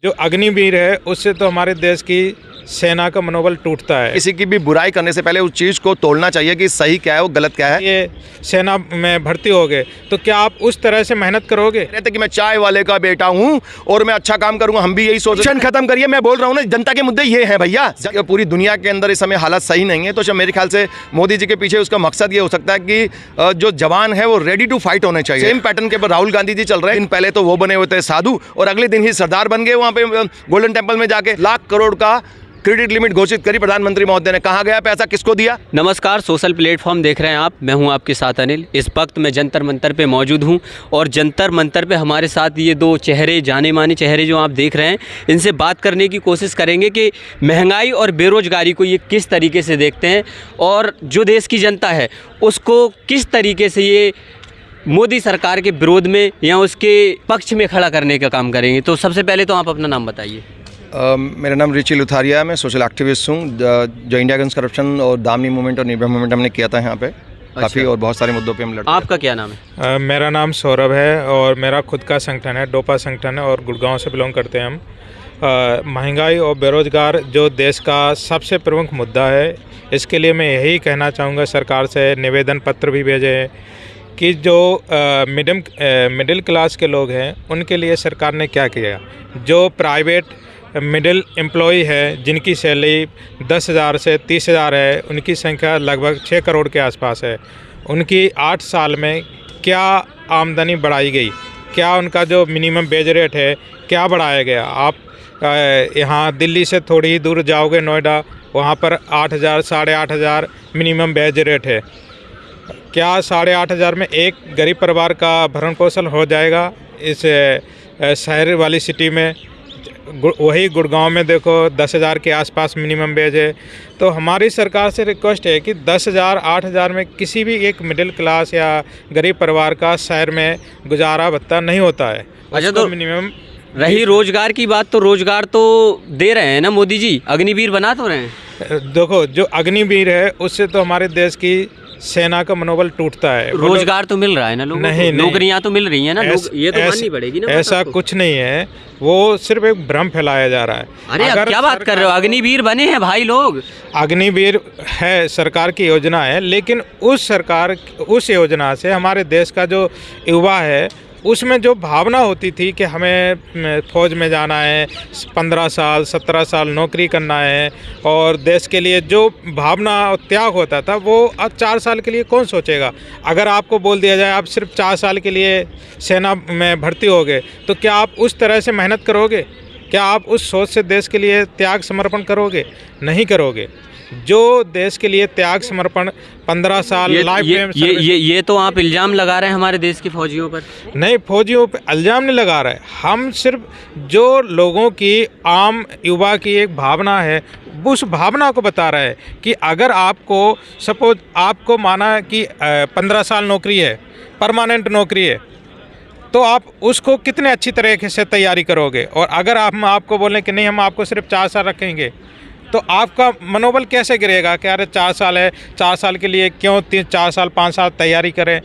जो अग्निवीर है उससे तो हमारे देश की सेना का मनोबल टूटता है। किसी की भी बुराई करने से पहले उस चीज़ को तोड़ना चाहिए कि सही क्या है और गलत क्या है। ये सेना में भर्ती हो गए तो क्या आप उस तरह से मेहनत करोगे? कहते कि मैं चाय वाले का बेटा हूं और मैं अच्छा काम करूंगा, हम भी यही सोच रहे हैं। खत्म करिए, मैं बोल रहा हूं ना, जनता के मुद्दे ये हैं भैया। पूरी दुनिया के अंदर इस समय हालात सही नहीं है, तो मेरे ख्याल से मोदी जी के पीछे उसका मकसद ये हो सकता है कि जो जवान है वो रेडी टू फाइट होने चाहिए। सेम पैटर्न के ऊपर राहुल गांधी जी चल रहे हैं। दिन पहले तो वो बने हुए थे साधु और अगले दिन ही सरदार बन गए। वहां पे गोल्डन टेम्पल में जाके लाख करोड़ का क्रेडिट लिमिट घोषित करी प्रधानमंत्री महोदय ने। कहा गया पैसा, किसको दिया? नमस्कार, सोशल प्लेटफॉर्म देख रहे हैं आप। मैं हूं आपके साथ अनिल। इस वक्त मैं जंतर मंतर पे मौजूद हूं और जंतर मंतर पे हमारे साथ ये दो चेहरे, जाने माने चेहरे जो आप देख रहे हैं, इनसे बात करने की कोशिश करेंगे कि महंगाई और बेरोजगारी को ये किस तरीके से देखते हैं और जो देश की जनता है उसको किस तरीके से ये मोदी सरकार के विरोध में या उसके पक्ष में खड़ा करने का काम करेंगे। तो सबसे पहले तो आप अपना नाम बताइए। मेरा नाम रिची लुथारिया है। मैं सोशल एक्टिविस्ट हूँ। जो इंडिया अगेंस्ट करप्शन और दामनी मूवमेंट और निर्भया मूवमेंट हमने किया था यहाँ पे काफ़ी और बहुत सारे मुद्दों पे हम लड़ते। आपका क्या नाम है? मेरा नाम सौरभ है और मेरा खुद का संगठन है, डोपा संगठन है और गुड़गांव से बिलोंग करते हैं हम। महंगाई और बेरोजगार जो देश का सबसे प्रमुख मुद्दा है, इसके लिए मैं यही कहना चाहूँगा, सरकार से निवेदन पत्र भी भेजे हैं कि जो मिडिल क्लास के लोग हैं उनके लिए सरकार ने क्या किया। जो प्राइवेट मिडिल एम्प्लॉई है जिनकी सैलरी 10,000 से 30,000 है, उनकी संख्या लगभग 6 करोड़ के आसपास है। उनकी 8 साल में क्या आमदनी बढ़ाई गई, क्या उनका जो मिनिमम वेज रेट है क्या बढ़ाया गया? आप यहाँ दिल्ली से थोड़ी ही दूर जाओगे, नोएडा, वहाँ पर 8,000 8,500 मिनिमम वेज रेट है। क्या 8,500 में एक गरीब परिवार का भरण पोषण हो जाएगा? इस शहर वाली सिटी में, वही गुड़गांव में देखो 10,000 के आसपास मिनिमम वेज है। तो हमारी सरकार से रिक्वेस्ट है कि 10,000 8,000 में किसी भी एक मिडिल क्लास या गरीब परिवार का शहर में गुजारा भत्ता नहीं होता है। अच्छा, तो मिनिमम रही रोजगार की बात, तो रोजगार तो दे रहे हैं ना मोदी जी, अग्निवीर बना तो रहे हैं। देखो, जो अग्निवीर है उससे तो हमारे देश की सेना का मनोबल टूटता है। रोजगार तो मिल रहा है ना लोगों को, नौकरियां तो मिल रही हैं ना, ये तो माननी पड़ेगी ना। ऐसा कुछ नहीं है, वो सिर्फ एक भ्रम फैलाया जा रहा है। अरे आप क्या बात कर रहे हो? अग्निवीर बने हैं भाई लोग। अग्निवीर है, सरकार की योजना है, लेकिन उस योजना से हमारे देश का जो युवा है उसमें जो भावना होती थी कि हमें फौज में जाना है, 15 साल 17 साल नौकरी करना है और देश के लिए जो भावना और त्याग होता था, वो अब 4 साल के लिए कौन सोचेगा? अगर आपको बोल दिया जाए आप सिर्फ 4 साल के लिए सेना में भर्ती हो गए तो क्या आप उस तरह से मेहनत करोगे? क्या आप उस सोच से देश के लिए त्याग समर्पण करोगे? नहीं करोगे। जो देश के लिए त्याग समर्पण 15 साल ये तो आप इल्ज़ाम लगा रहे हैं हमारे देश के फौजियों पर। नहीं, फौजियों पे इल्ज़ाम नहीं लगा रहे। हम सिर्फ जो लोगों की, आम युवा की एक भावना है, उस भावना को बता रहे हैं कि अगर आपको सपोज आपको माना कि 15 साल नौकरी है, परमानेंट नौकरी है, तो आप उसको कितने अच्छी तरीके से तैयारी करोगे। और अगर हम आपको बोलें कि नहीं, हम आपको सिर्फ 4 साल रखेंगे, तो आपका मनोबल कैसे गिरेगा कि अरे 4 साल है, 4 साल के लिए क्यों 4 साल 5 साल तैयारी करें?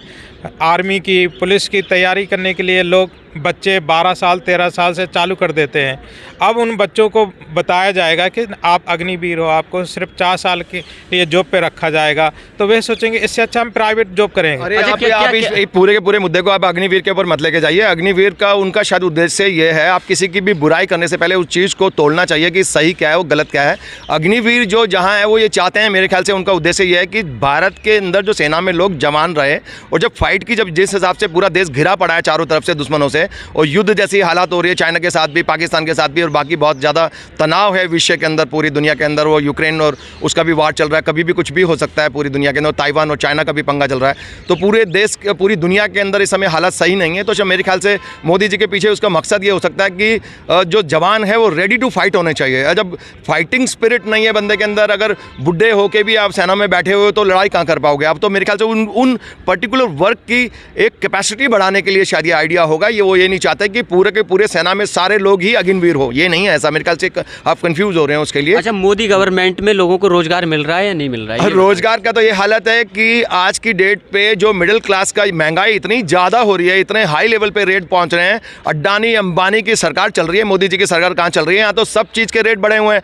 आर्मी की, पुलिस की तैयारी करने के लिए लोग, बच्चे 12 साल 13 साल से चालू कर देते हैं। अब उन बच्चों को बताया जाएगा कि आप अग्निवीर हो, आपको सिर्फ 4 साल के लिए जॉब पे रखा जाएगा, तो वे सोचेंगे इससे अच्छा हम प्राइवेट जॉब करेंगे। अरे आप इस पूरे के पूरे मुद्दे को आप अग्निवीर के ऊपर मत लेके जाइए। अग्निवीर का उनका शायद उद्देश्य ये है, आप किसी की भी बुराई करने से पहले उस चीज़ को तोड़ना चाहिए कि सही क्या है और गलत क्या है। अग्निवीर जो जहाँ है वो ये चाहते हैं, मेरे ख्याल से उनका उद्देश्य ये है कि भारत के अंदर जो सेना में लोग जवान रहे, और जब फाइट की, जब जिस हिसाब से पूरा देश घिरा पड़ा है चारों तरफ से दुश्मनों से और युद्ध जैसी हालात हो रही है, चाइना के साथ भी, पाकिस्तान के साथ भी, और बाकी बहुत ज़्यादा तनाव है विश्व के अंदर, पूरी दुनिया के अंदर। वो यूक्रेन और उसका भी वार चल रहा है, कभी भी कुछ भी हो सकता है पूरी दुनिया के अंदर। ताइवान और चाइना का भी पंगा चल रहा है। तो पूरे देश, पूरी दुनिया के अंदर इस समय हालात सही नहीं है, तो मेरे ख्याल से मोदी जी के पीछे उसका मकसद ये हो सकता है कि जो जवान है वो रेडी टू फाइट होने चाहिए। जब फाइटिंग स्पिरिट नहीं है बंदे के अंदर, अगर बुढ़े होके भी आप सेना में बैठे हुए हो तो लड़ाई कहाँ कर पाओगे आप? तो मेरे ख्याल से उन पर्टिकुलर वर्ग की एक कैपेसिटी बढ़ाने के लिए शायद ये आइडिया होगा। वो ये नहीं चाहते कि पूरे के पूरे सेना में सारे लोग ही अग्निवीर हो, ये नहीं है ऐसा। मेरे ख्याल से आप कंफ्यूज हो रहे हैं उसके लिए। अच्छा, मोदी गवर्नमेंट में लोगों को रोजगार मिल रहा है या नहीं मिल रहा है? रोजगार का तो ये हालत है कि आज की डेट पे जो मिडिल क्लास का महंगाई इतनी ज़्यादा हो रही है, इतने हाई लेवल पे रेट पहुंच रहे हैं। अड्डानी अंबानी की सरकार चल रही है, मोदी जी की सरकार कहाँ चल रही है? यहाँ तो सब चीज़ के रेट बढ़े हुए हैं।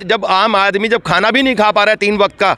जब आम आदमी जब खाना भी नहीं खा पा रहा है 3 वक्त का,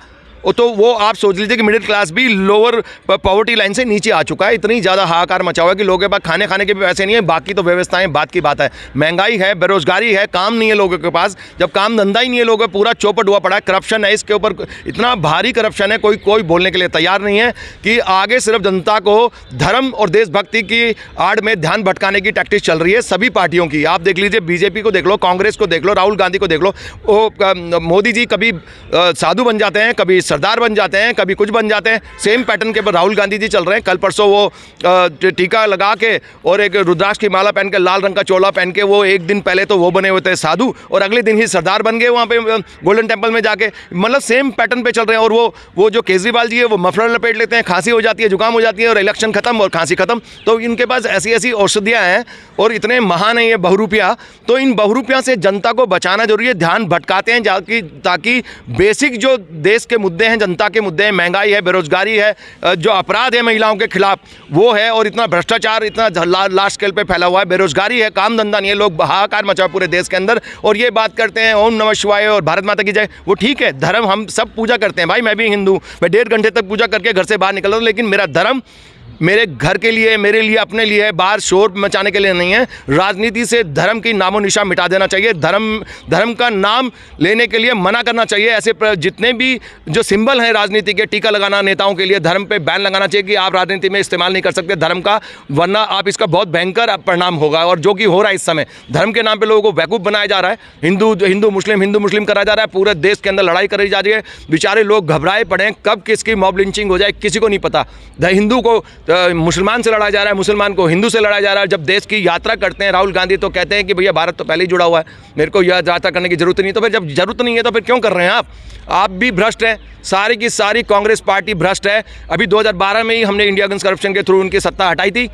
तो वो आप सोच लीजिए कि मिडिल क्लास भी लोअर पॉवर्टी लाइन से नीचे आ चुका है। इतनी ज़्यादा हाहाकार मचा हुआ है कि लोगों के पास खाने के भी पैसे नहीं है, बाकी तो व्यवस्थाएं बात की बात है। महंगाई है, बेरोजगारी है, काम नहीं है लोगों के पास। जब काम धंधा ही नहीं है, लोगों पूरा चौपट हुआ पड़ा है। करप्शन है, इसके ऊपर इतना भारी करप्शन है, कोई बोलने के लिए तैयार नहीं है कि आगे सिर्फ जनता को धर्म और देशभक्ति की आड़ में ध्यान भटकाने की टैक्टिक्स चल रही है सभी पार्टियों की। आप देख लीजिए, बीजेपी को देख लो, कांग्रेस को देख लो, राहुल गांधी को देख लो। मोदी जी कभी साधु बन जाते हैं, कभी सरदार बन जाते हैं, कभी कुछ बन जाते हैं। सेम पैटर्न के राहुल गांधी जी चल रहे हैं। कल परसों वो टीका लगा के और एक रुद्राक्ष की माला पहन के, लाल रंग का चोला पहन के, वो एक दिन पहले तो वो बने हुए थे साधु और अगले दिन ही सरदार बन गए वहाँ पे गोल्डन टेम्पल में जाके। मतलब सेम पैटर्न पे चल रहे हैं। और वो जो केजरीवाल जी है, वो मफलर लपेट लेते हैं, खांसी हो जाती है, जुकाम हो जाती है और इलेक्शन खत्म और खांसी खत्म। तो इनके पास ऐसी ऐसी औषधियाँ हैं और इतने महान है ये बहुरूपिया। तो इन बहुरूपिया से जनता को बचाना जरूरी है। ध्यान भटकाते हैं ताकि बेसिक जो देश के मुद्दे हैं, जनता के मुद्दे हैं, महंगाई है, बेरोजगारी है, जो अपराध है महिलाओं के खिलाफ वो है, और इतना भ्रष्टाचार इतना लार्ज स्केल पे फैला हुआ है, बेरोजगारी है, काम धंधा नहीं है, लोग हाहाकार मचा पूरे देश के अंदर। और ये बात करते हैं ओम नमः शिवाय और भारत माता की जय। वो ठीक है, धर्म हम सब पूजा करते हैं भाई, मैं भी हिंदू, मैं 1.5 घंटे तक पूजा करके घर से बाहर निकलता हूँ, लेकिन मेरा धर्म मेरे घर के लिए, मेरे लिए, अपने लिए है, बाहर शोर मचाने के लिए नहीं है। राजनीति से धर्म की नामो निशान मिटा देना चाहिए। धर्म का नाम लेने के लिए मना करना चाहिए। ऐसे जितने भी जो सिंबल हैं राजनीति के, टीका लगाना नेताओं के लिए, धर्म पे बैन लगाना चाहिए कि आप राजनीति में इस्तेमाल नहीं कर सकते धर्म का, वरना आप इसका बहुत भयंकर परिणाम होगा। और जो कि हो रहा है इस समय, धर्म के नाम पर लोगों को बेवकूफ़ बनाया जा रहा है। हिंदू मुस्लिम कराया जा रहा है। पूरे देश के अंदर लड़ाई करी जा रही है। बेचारे लोग घबराए पड़े हैं, कब किसकी मॉब लिंचिंग हो जाए किसी को नहीं पता। हिंदू को मुसलमान से लड़ाया जा रहा है, मुसलमान को हिंदू से लड़ाया जा रहा है। जब देश की यात्रा करते हैं राहुल गांधी तो कहते हैं कि भैया भारत तो पहले ही जुड़ा हुआ है, मेरे को यह यात्रा करने की जरूरत नहीं। तो फिर जब जरूरत नहीं है तो फिर क्यों कर रहे हैं आप भी भ्रष्ट हैं। सारी की सारी कांग्रेस पार्टी भ्रष्ट है। अभी 2012 में ही हमने इंडिया अगेंस्ट करप्शन के थ्रू उनकी सत्ता हटाई थी,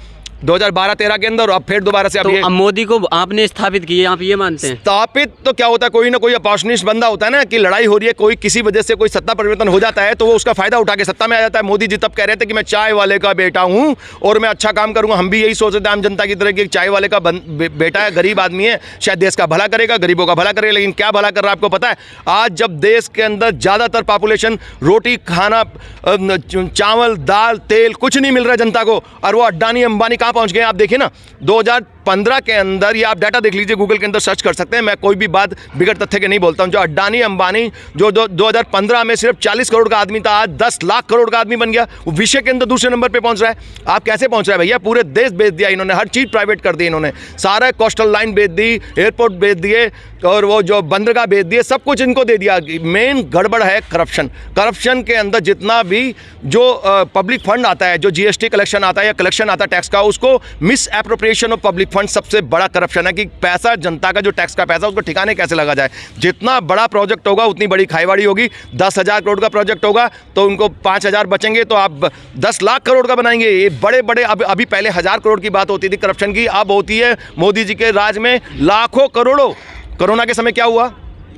2012-13 के अंदर, और अब फिर दोबारा से। तो अब मोदी को आपने स्थापित किए, आप ये मानते हैं? स्थापित तो क्या होता है, कोई ना कोई अपॉर्चुनिस्ट बंदा होता है ना, कि लड़ाई हो रही है, कोई किसी वजह से कोई सत्ता परिवर्तन हो जाता है तो वो उसका फायदा उठा के सत्ता में आ जाता है। मोदी जी तब कह रहे थे कि मैं चाय वाले का बेटा हूं और मैं अच्छा काम करूंगा। हम भी यही सोच रहे थे आम जनता की तरह कि चाय वाले का बेटा है, गरीब आदमी है, शायद देश का भला करेगा, गरीबों का भला करेगा। लेकिन क्या भला कर रहा है आपको पता है? आज जब देश के अंदर ज़्यादातर पॉपुलेशन रोटी खाना, चावल दाल तेल कुछ नहीं मिल रहा है जनता को, और वो अड्डानी अंबानी कहाँ पहुँच गए आप देखिए ना। 2015 के अंदर, ये आप डाटा देख लीजिए, गूगल के अंदर सर्च कर सकते हैं, मैं कोई भी बात बिगड़ तथ्य के नहीं बोलता हूं। जो अड्डानी अंबानी जो 2015 में सिर्फ 40 करोड़ का आदमी था, आज 10 लाख करोड़ का आदमी बन गया। वो विश्व के अंदर दूसरे नंबर पे पहुंच रहा है। आप कैसे पहुंच रहा है भैया? पूरे देश बेच दिया इन्होंने, हर चीज़ प्राइवेट कर दी इन्होंने, सारा कोस्टल लाइन बेच दी, एयरपोर्ट बेच दिए, और वो जो बंदरगाह बेच दिए, सब कुछ इनको दे दिया। मेन गड़बड़ है करप्शन। करप्शन के अंदर जितना भी जो पब्लिक फंड आता है, जो जीएसटी कलेक्शन आता है या कलेक्शन आता है टैक्स का, उसको miss appropriation of public fund सबसे बड़ा करप्शन है। कि पैसा, जनता का जो टैक्स का पैसा, उसको ठिकाने कैसे लगा जाए। जितना बड़ा प्रोजेक्ट होगा उतनी बड़ी खाईवाड़ी होगी। 10,000 करोड़ का प्रोजेक्ट होगा तो उनको 5,000 बचेंगे, तो आप 10 लाख करोड़ का बनाएंगे। ये बड़े बड़े, अभी पहले 1,000 करोड़ की बात होती थी करप्शन की, अब होती है मोदी जी के राज में लाखों करोड़ों। कोरोना के समय क्या हुआ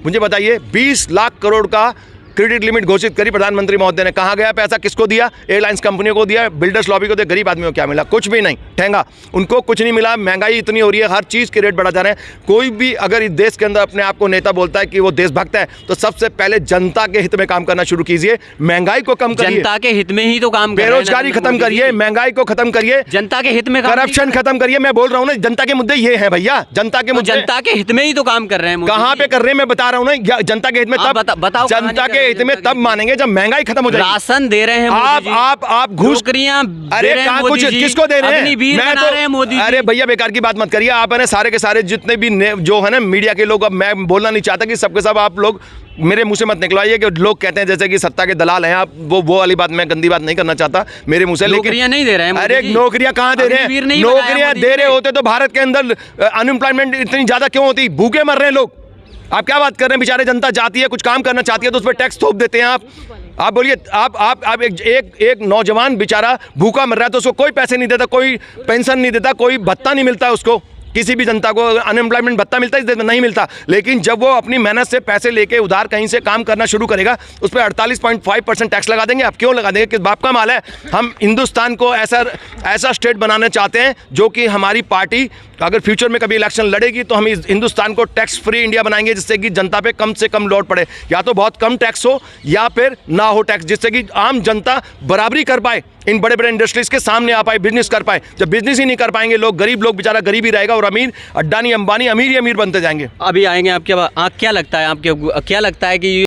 मुझे बताइए? 20 लाख करोड़ का क्रेडिट लिमिट घोषित करी प्रधानमंत्री महोदय ने। कहाँ गया पैसा? किसको दिया? एयरलाइंस कंपनियों को दिया, बिल्डर्स लॉबी को दिया। गरीब आदमियों को क्या मिला? कुछ भी नहीं, ठेंगा। उनको कुछ नहीं मिला। महंगाई इतनी हो रही है, हर चीज़ के रेट बढ़ा जा रहे हैं। कोई भी अगर इस देश के अंदर अपने आप को नेता बोलता है कि वो देशभक्त है, तो सबसे पहले जनता के हित में काम करना शुरू कीजिए। महंगाई को कम करिए, जनता के हित में ही तो काम, बेरोजगारी खत्म करिए, महंगाई को खत्म करिए, जनता के हित में, करप्शन खत्म करिए। मैं बोल रहा हूँ ना, जनता के मुद्दे ये हैं भैया, जनता के मुद्दे। जनता के हित में ही तो काम कर रहे हैं। कहाँ पे कर रहे हैं मैं बता रहा हूँ ना, जनता के हित में तब, बताओ, जनता के हित में तब मानेंगे जब महंगाई खत्म हो जाएगी। राशन दे रहे हैं आप घूस, अरे कुछ किसको दे रहे हैं? मैं तो, अरे भैया बेकार की बात मत करिए आप, है ना, सारे के सारे जितने भी जो है ना मीडिया के लोग, अब मैं बोलना नहीं चाहता कि सबके सब आप लोग मेरे मुंह से मत निकलवाइए कि लोग कहते हैं जैसे कि सत्ता के दलाल हैं आप। वो वाली बात, मैं गंदी बात नहीं करना चाहता मेरे मुंह से। लेकिन नौकरियां नहीं दे रहे हैं। अरे नौकरियां कहाँ दे रहे हैं? नौकरियां दे रहे होते तो भारत के अंदर अनएम्प्लॉयमेंट इतनी ज्यादा क्यों होती? भूखे मर रहे हैं लोग। आप क्या बात कर रहे हैं? बेचारे जनता जाती है, कुछ काम करना चाहती है तो उस पर टैक्स थोप देते हैं आप। आप बोलिए, आप एक नौजवान बेचारा भूखा मर रहा है तो उसको कोई पैसे नहीं देता, कोई पेंशन नहीं देता, कोई भत्ता नहीं मिलता उसको। किसी भी जनता को अनएम्प्लॉयमेंट भत्ता मिलता है, नहीं मिलता। लेकिन जब वो अपनी मेहनत से पैसे लेके उधार कहीं से काम करना शुरू करेगा, उस पर 48.5% टैक्स लगा देंगे। आप क्यों लगा देंगे? किस बाप का माल है? हम हिंदुस्तान को ऐसा स्टेट बनाना चाहते हैं जो कि हमारी पार्टी अगर फ्यूचर में कभी इलेक्शन लड़ेगी तो हम इस हिंदुस्तान को टैक्स फ्री इंडिया बनाएंगे, जिससे कि जनता पे कम से कम लोड पड़े। या तो बहुत कम टैक्स हो या फिर ना हो टैक्स, जिससे कि आम जनता बराबरी कर पाए, इन बड़े बड़े इंडस्ट्रीज के सामने आ पाए, बिजनेस कर पाए। जब बिजनेस ही नहीं कर पाएंगे लोग, गरीब लोग बेचारा गरीब ही रहेगा और अमीर अड्डानी अंबानी अमीर ही अमीर बनते जाएंगे। अभी आएंगे आपके क्या लगता है, आपके क्या लगता है कि